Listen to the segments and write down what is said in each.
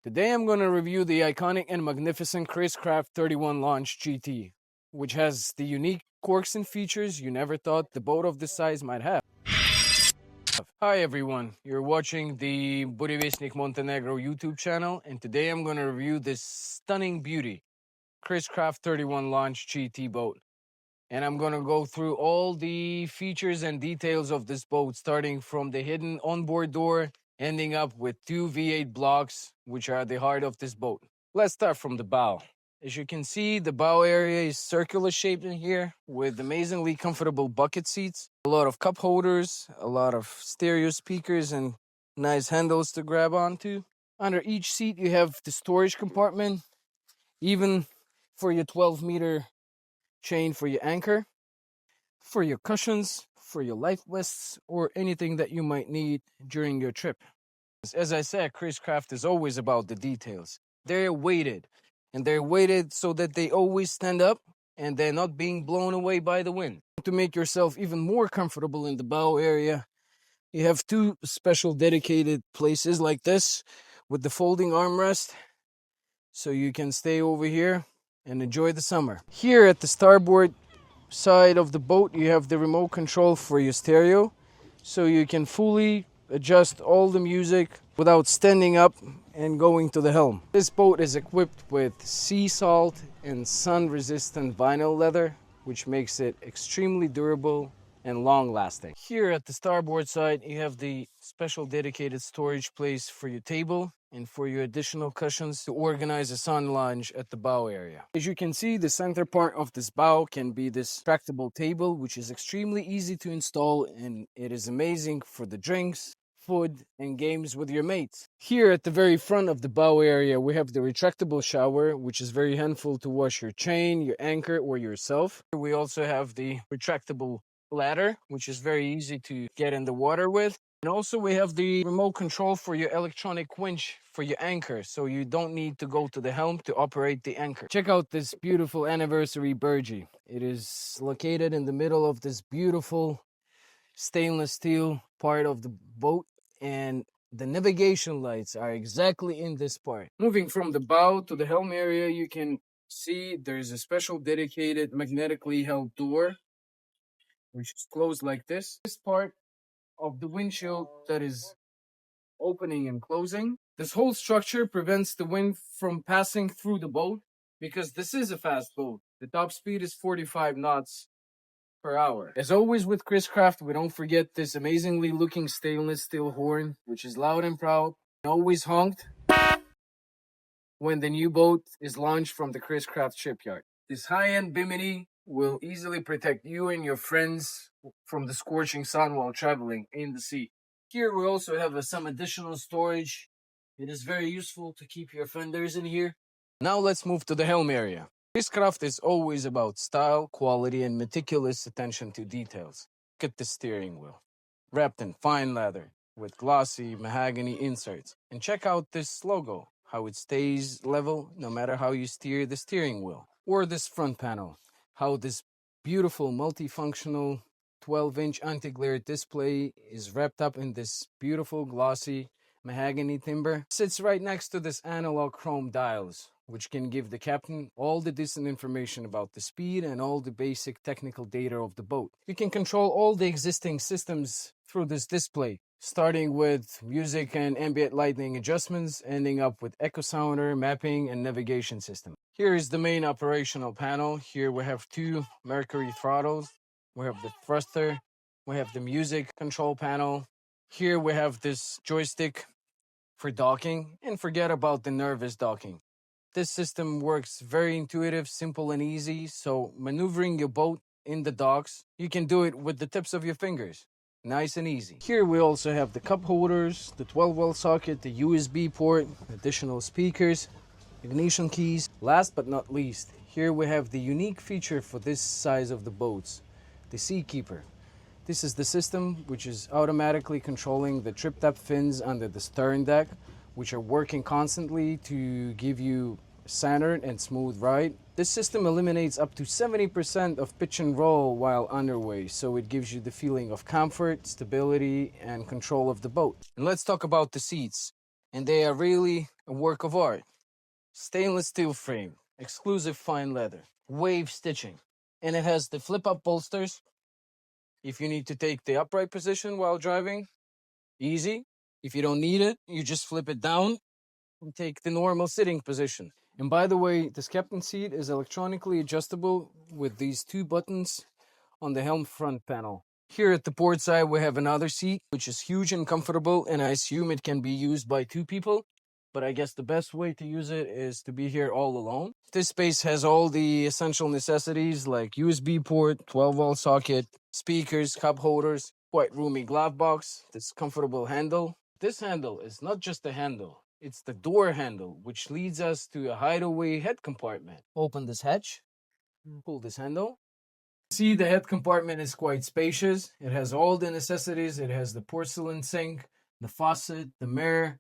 Today I'm going to review the iconic and magnificent Chris-Craft 31 Launch GT, which has the unique quirks and features you never thought the boat of this size might have. Hi everyone, you're watching the Burevestnik Montenegro YouTube channel, and today I'm going to review this stunning beauty, Chris-Craft 31 Launch GT boat. And I'm going to go through all the features and details of this boat, starting from the hidden onboard door, ending up with two V8 blocks, which are the heart of this boat. Let's start from the bow. As you can see, the bow area is circular shaped in here with amazingly comfortable bucket seats, a lot of cup holders, a lot of stereo speakers, and nice handles to grab onto. Under each seat, you have the storage compartment, even for your 12-meter chain for your anchor, for your cushions, for your life vests, or anything that you might need during your trip. As I said, Chris-Craft is always about the details. They're weighted, and they're weighted so that they always stand up and they're not being blown away by the wind. To make yourself even more comfortable in the bow area, you have two special dedicated places like this with the folding armrest, so you can stay over here and enjoy the summer. Here at the starboard side of the boat, you have the remote control for your stereo, so you can fully adjust all the music without standing up and going to the helm. This boat is equipped with sea salt and sun resistant vinyl leather, which makes it extremely durable and long lasting. Here at the starboard side, you have the special dedicated storage place for your table and for your additional cushions to organize a sun lounge at the bow area. As you can see, the center part of this bow can be this retractable table, which is extremely easy to install, and it is amazing for the drinks, food, and games with your mates. Here at the very front of the bow area, we have the retractable shower, which is very handful to wash your chain, your anchor, or yourself. We also have the retractable ladder, which is very easy to get in the water with. And also we have the remote control for your electronic winch for your anchor, so you don't need to go to the helm to operate the anchor. Check out this beautiful anniversary burgee. It is located in the middle of this beautiful stainless steel part of the boat, and the navigation lights are exactly in this part. Moving from the bow to the helm area, you can see there's a special dedicated magnetically held door, which is closed like this. This part of the windshield that is opening and closing. This whole structure prevents the wind from passing through the boat because this is a fast boat. The top speed is 45 knots per hour. As always with Chris-Craft, we don't forget this amazingly looking stainless steel horn, which is loud and proud, and always honked when the new boat is launched from the Chris-Craft shipyard. This high-end bimini will easily protect you and your friends from the scorching sun while traveling in the sea. Here we also have some additional storage. It is very useful to keep your fenders in here. Now let's move to the helm area. Chris-Craft is always about style, quality, and meticulous attention to details. Look at the steering wheel, wrapped in fine leather with glossy mahogany inserts. And check out this logo, how it stays level no matter how you steer the steering wheel. Or this front panel, how this beautiful multifunctional 12-inch anti-glare display is wrapped up in this beautiful glossy mahogany timber. It sits right next to this analog chrome dials, which can give the captain all the decent information about the speed and all the basic technical data of the boat. You can control all the existing systems through this display, starting with music and ambient lighting adjustments, ending up with echo sounder, mapping, and navigation system. Here is the main operational panel. Here we have two Mercury throttles. We have the thruster. We have the music control panel. Here we have this joystick for docking, and forget about the nervous docking. This system works very intuitive, simple, and easy, so maneuvering your boat in the docks, you can do it with the tips of your fingers. Nice and easy. Here we also have the cup holders, the 12-volt socket, the USB port, additional speakers, ignition keys. Last but not least, here we have the unique feature for this size of the boats, the Seakeeper. This is the system which is automatically controlling the trip-tap fins under the stern deck, which are working constantly to give you centered and smooth ride. This system eliminates up to 70% of pitch and roll while underway, so it gives you the feeling of comfort, stability, and control of the boat. And let's talk about the seats. And they are really a work of art. Stainless steel frame, exclusive fine leather, wave stitching, and it has the flip-up bolsters. If you need to take the upright position while driving, easy. If you don't need it, you just flip it down and take the normal sitting position. And by the way, this captain seat is electronically adjustable with these two buttons on the helm front panel. Here at the port side, we have another seat, which is huge and comfortable, and I assume it can be used by two people. But I guess the best way to use it is to be here all alone. This space has all the essential necessities like USB port, 12-volt socket, speakers, cup holders, quite roomy glove box, this comfortable handle. This handle is not just a handle, it's the door handle, which leads us to a hideaway head compartment. Open this hatch, pull this handle. See, the head compartment is quite spacious. It has all the necessities. It has the porcelain sink, the faucet, the mirror,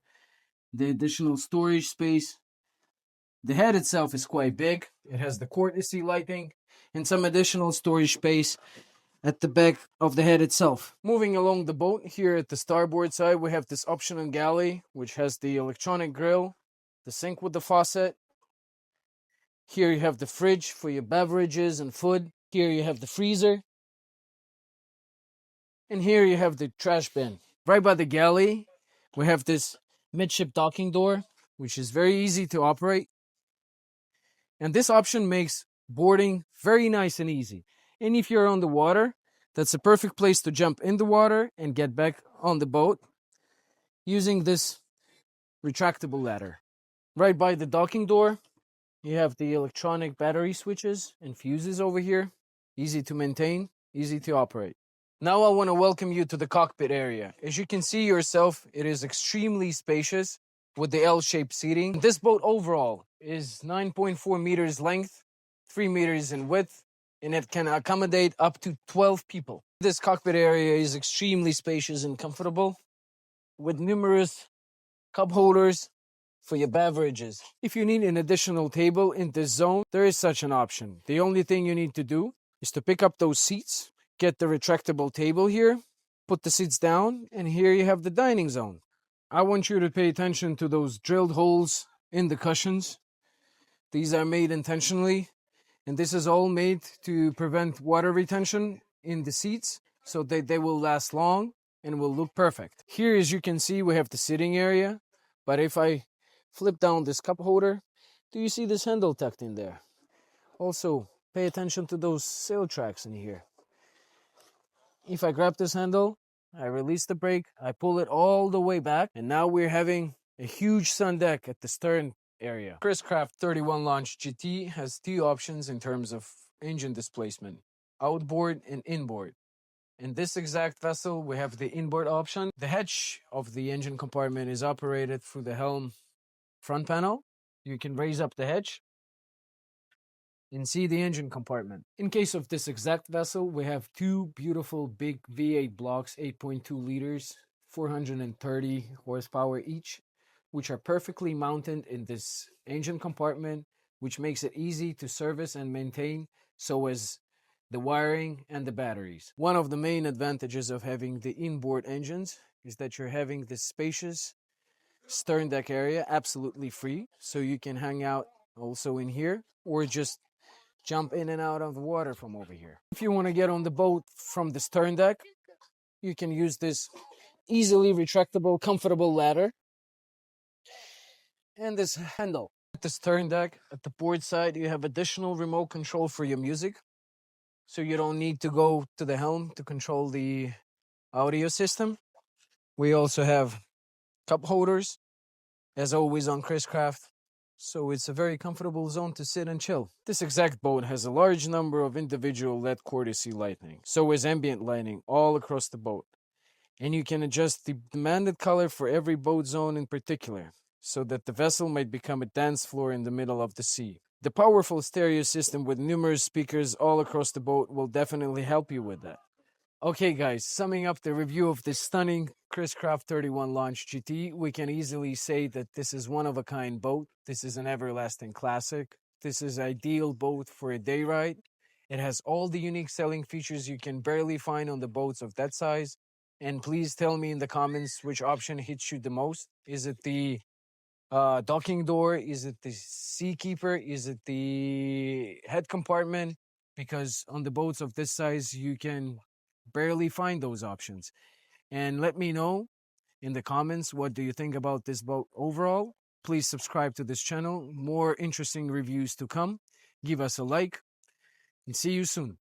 the additional storage space. The head itself is quite big. It has the courtesy lighting and some additional storage space at the back of the head itself. Moving along the boat, here at the starboard side, we have this optional galley, which has the electronic grill, the sink with the faucet. Here you have the fridge for your beverages and food. Here you have the freezer. And here you have the trash bin. Right by the galley, we have this midship docking door, which is very easy to operate. And this option makes boarding very nice and easy. And if you're on the water, that's a perfect place to jump in the water and get back on the boat using this retractable ladder. Right by the docking door, you have the electronic battery switches and fuses over here. Easy to maintain, easy to operate. Now I want to welcome you to the cockpit area. As you can see yourself, it is extremely spacious with the L-shaped seating. This boat overall is 9.4 meters length, 3 meters in width, and it can accommodate up to 12 people. This cockpit area is extremely spacious and comfortable with numerous cup holders for your beverages. If you need an additional table in this zone, there is such an option. The only thing you need to do is to pick up those seats, get the retractable table here, put the seats down, and here you have the dining zone. I want you to pay attention to those drilled holes in the cushions. These are made intentionally, and this is all made to prevent water retention in the seats so that they will last long and will look perfect. Here, as you can see, we have the sitting area, but if I flip down this cup holder, do you see this handle tucked in there? Also, pay attention to those sail tracks in here. If I grab this handle, I release the brake, I pull it all the way back, and now we're having a huge sun deck at the stern area. Craft 31 Launch GT has two options in terms of engine displacement, outboard and inboard. In this exact vessel, we have the inboard option. The hatch of the engine compartment is operated through the Helm front panel. You can raise up the hatch and see the engine compartment. In case of this exact vessel, we have two beautiful big V8 blocks, 8.2 liters, 430 horsepower each, which are perfectly mounted in this engine compartment, which makes it easy to service and maintain, so as the wiring and the batteries. One of the main advantages of having the inboard engines is that you're having this spacious stern deck area absolutely free, so you can hang out also in here or just jump in and out of the water from over here. If you want to get on the boat from the stern deck, you can use this easily retractable, comfortable ladder and this handle. At the stern deck, at the port side, you have additional remote control for your music, so you don't need to go to the helm to control the audio system. We also have cup holders, as always on Craft, so it's a very comfortable zone to sit and chill. This exact boat has a large number of individual LED courtesy lighting, so is ambient lighting all across the boat. And you can adjust the demanded color for every boat zone in particular, so that the vessel might become a dance floor in the middle of the sea. The powerful stereo system with numerous speakers all across the boat will definitely help you with that. Okay guys, summing up the review of this stunning Craft 31 Launch GT, we can easily say that this is one-of-a-kind boat. This is an everlasting classic. This is ideal boat for a day ride. It has all the unique selling features you can barely find on the boats of that size. And please tell me in the comments which option hits you the most. Is it the docking door? Is it the Seakeeper? Is it the head compartment? Because on the boats of this size, you can barely find those options. And let me know in the comments, what do you think about this boat overall? Please subscribe to this channel. More interesting reviews to come. Give us a like and see you soon.